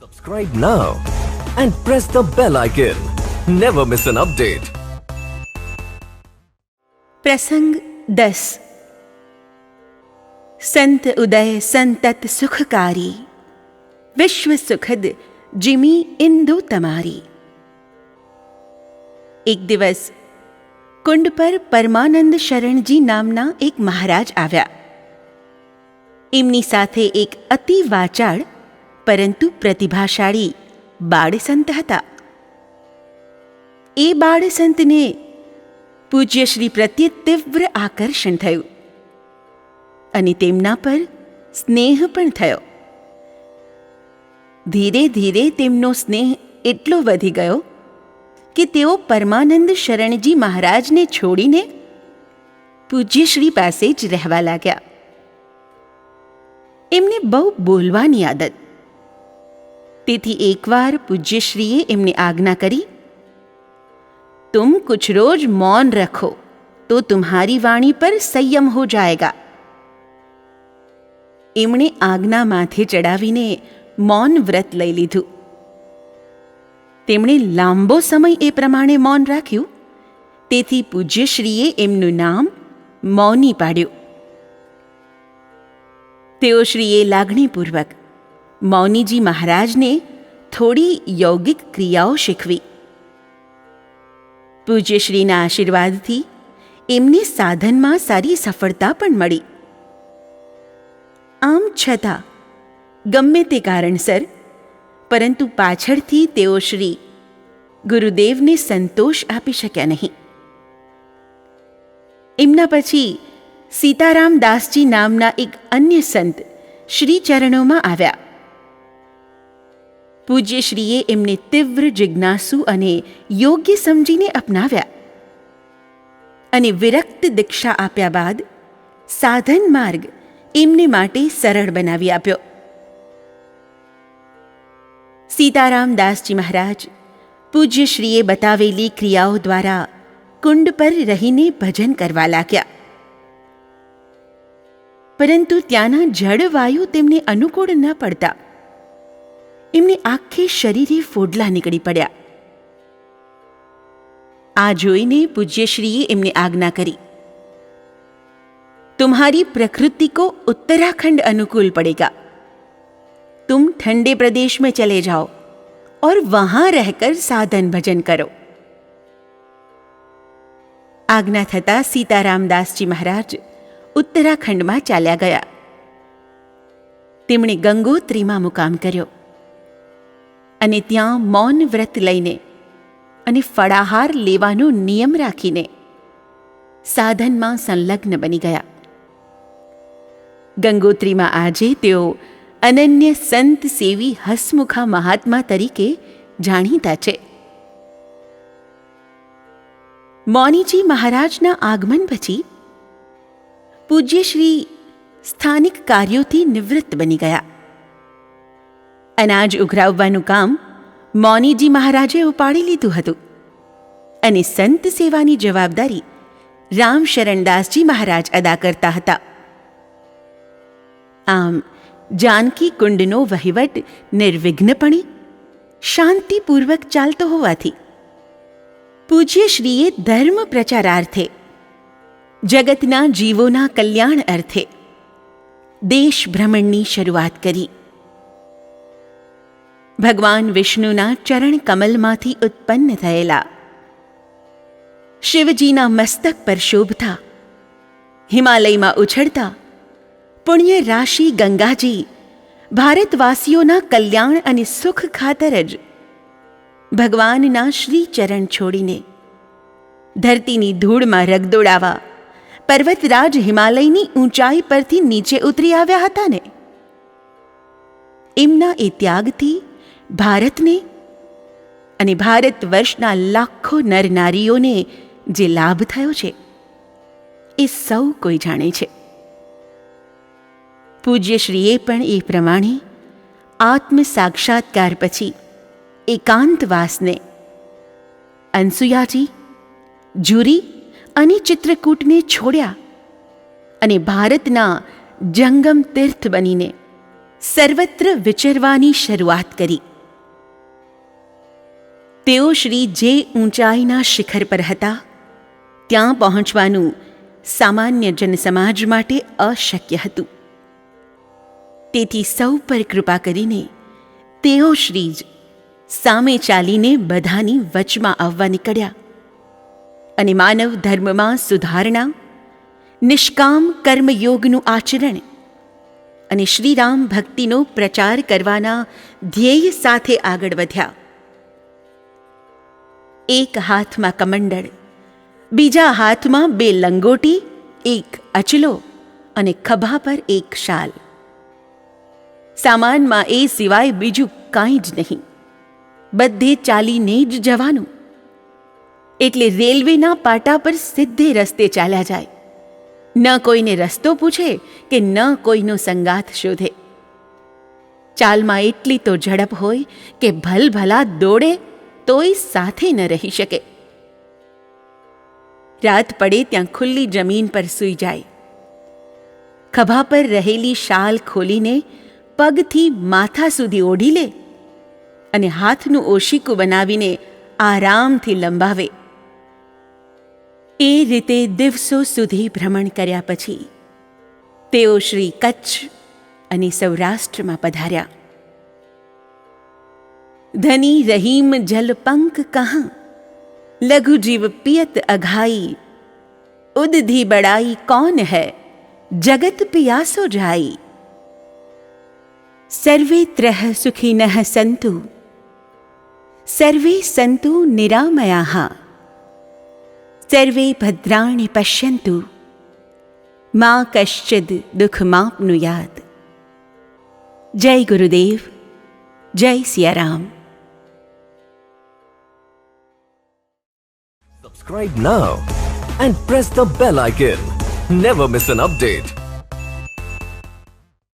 Subscribe now and press the bell icon. Never miss an update. प्रसंग 10 संत उदय संतत सुखकारी, विश्व सुखद जिमी इंदु तमारी। एक દિવસ કુંડ પર પરમાનંદ શરણજી નામના એક મહારાજ આવ્યા. એમની સાથે એક અતિ વાચાળ પરંતુ પ્રતિભાશાળી બાળસંત હતા. એ બાળસંતને પૂજ્ય શ્રી પ્રત્યે તીવ્ર આકર્ષણ થયું અને તેમના પર સ્નેહ પણ થયો. ધીરે ધીરે તેમનો સ્નેહ એટલો વધી ગયો કે તેઓ પરમાનંદ શરણજી મહારાજને છોડીને પૂજ્યશ્રી પાસે જ રહેવા લાગ્યા. એમને બહુ બોલવાની આદત. તેથી એકવાર પૂજ્યશ્રીએ એમને આજ્ઞા કરી, तुम कुछ रोज मौन रखो तो तुम्हारी वाणी पर संयम हो जाएगा. એમણે આજ્ઞા માથે ચડાવીને મૌન વ્રત લઈ લીધું. તેમણે લાંબો સમય એ પ્રમાણે મૌન રાખ્યું. તેથી પૂજ્યશ્રીએ એમનું નામ મૌની પાડ્યું. તેઓ શ્રીએ લાગણીપૂર્વક મૌનીજી મહારાજને થોડી યૌગિક ક્રિયાઓ શીખવી. પૂજ્યશ્રીના આશીર્વાદથી એમને સાધનમાં સારી સફળતા પણ મળી. આમ છતાં ગમે તે કારણસર, પરંતુ પાછળથી તેઓ શ્રી ગુરુદેવને સંતોષ આપી શક્યા નહીં. એમના પછી સીતારામ દાસજી નામના એક અન્ય સંત શ્રી ચરણોમાં આવ્યા. પૂજ્યશ્રીએ એમને તીવ્ર જિજ્ઞાસુ અને યોગ્ય સમજીને અપનાવ્યા અને વિરક્ત દીક્ષા આપ્યા બાદ સાધન માર્ગ એમને માટે સરળ બનાવી આપ્યો. સીતારામ દાસજી મહારાજ પૂજ્યશ્રીએ બતાવેલી ક્રિયાઓ દ્વારા કુંડ પર રહીને ભજન કરવા લાગ્યા. પરંતુ ત્યાંના જળવાયુ તેમને અનુકૂળ ન પડતા એમને આખે શરીરે ફોડલા નીકળી પડ્યા. આ જોઈને પૂજ્યશ્રીએ એમને આજ્ઞા કરી, तुम्हारी प्रकृति को उत्तराखंड अनुकूल पड़ेगा. तुम ठंडे प्रदेश में चले जाओ और वहां रहकर साधन भजन करो. આજ્ઞા થતાં સીતારામ દાસજી મહારાજ ઉત્તરાખંડમાં ચાલ્યા ગયા. તેમણે ગંગોત્રીમાં મુકામ કર્યો અને ત્યાં મૌન વ્રત લઈને અને ફળાહાર લેવાનો નિયમ રાખીને સાધનમાં સંલગ્ન બની ગયા. ગંગોત્રીમાં આજે તેઓ અનન્ય સંત સેવી હસમુખા મહાત્મા તરીકે જાણીતા છે. મૌનીજી મહારાજના આગમન પછી પૂજ્યશ્રી સ્થાનિક કાર્યોથી નિવૃત્ત બની ગયા. અનાજ ઉઘરાવવાનું કામ મૌનીજી મહારાજે ઉપાડી લીધું હતું અને સંત સેવાની જવાબદારી રામશરણદાસજી મહારાજ અદા કરતા હતા. આમ જાનકી કુંડનો વહીવટ નિર્વિઘ્નપણે શાંતિપૂર્વક ચાલતો હોવાથી પૂજ્યશ્રીએ ધર્મ પ્રચારાર્થે, જગતના જીવોના કલ્યાણ અર્થે દેશ ભ્રમણની શરૂઆત કરી. ભગવાન વિષ્ણુના ચરણ કમલમાંથી ઉત્પન્ન થયેલા શિવજીના મસ્તક પર શોભતા, હિમાલયમાં ઉછળતા પુણ્ય રાશિ ગંગાજી ભારતવાસીઓના કલ્યાણ અને સુખ ખાતર જ ભગવાનના શ્રી ચરણ છોડીને ધરતીની ધૂળમાં રગદોડાવા પર્વતરાજ હિમાલયની ઊંચાઈ પરથી નીચે ઉતરી આવ્યા હતા ને. એમના એ ત્યાગથી ભારતને અને ભારત વર્ષના લાખો નરનારીઓને જે લાભ થયો છે એ સૌ કોઈ જાણે છે. પૂજ્યશ્રીએ પણ એ પ્રમાણે આત્મ સાક્ષાત્કાર પછી એકાંતવાસને અનસુયાજી, જુરી અને ચિત્રકૂટને છોડ્યા અને ભારતના જંગમ તીર્થ બનીને સર્વત્ર વિચરવાની શરૂઆત કરી. તેઓ શ્રી જે ઊંચાઈના શિખર પર હતા ત્યાં પહોંચવાનું સામાન્ય જનસમાજ માટે અશક્ય હતું. તેથી સૌ પર કૃપા કરીને તેઓ શ્રી જ સામે ચાલીને બધાની વચમાં આવવા નીકળ્યા અને માનવ ધર્મમાં સુધારણા, નિષ્કામ કર્મયોગનું આચરણ અને શ્રીરામ ભક્તિનો પ્રચાર કરવાના ધ્યેય સાથે આગળ વધ્યા. એક હાથમાં કમંડળ, બીજા હાથમાં 2 લંગોટી, એક અચલો અને ખભા પર એક શાલ. સામાનમાં એ સિવાય બીજું કાંઈ જ નહીં. બધે ચાલીને જ જવાનું. એટલે રેલવેના પાટા પર સીધે રસ્તે ચાલ્યા જાય. ન કોઈને રસ્તો પૂછે કે ન કોઈનો સંગાથ શોધે. ચાલમાં એટલી તો ઝડપ હોય કે ભલભલા દોડે તોય સાથે ન રહી શકે. રાત પડે ત્યાં ખુલ્લી જમીન પર સૂઈ જાય. ખભા પર રહેલી શાલ ખોલીને પગથી માથા સુધી ઓઢી લે અને હાથનું ઓશીકું બનાવીને આરામથી લંબાવે. એ રીતે દિવસો સુધી ભ્રમણ કર્યા પછી તેઓ શ્રી કચ્છ અને સૌરાષ્ટ્રમાં પધાર્યા. ધની રહીમ જલ પંક કહા, લઘુ જીવ પિયત અઘાઈ, ઉદધી બડાઈ કૌન હૈ, જગત પિયાસો જાઈ. સર્વે ત્રહ સુખિનઃ સંતુ, સર્વે સંતુ નિરામયાઃ, સર્વે ભદ્રાણિ પશ્યન્તુ, મા કશ્ચિદ દુઃખમાપ્નુયાત. જય ગુરુદેવ, જય Siyaram. Subscribe now and press the bell icon. Never miss an update.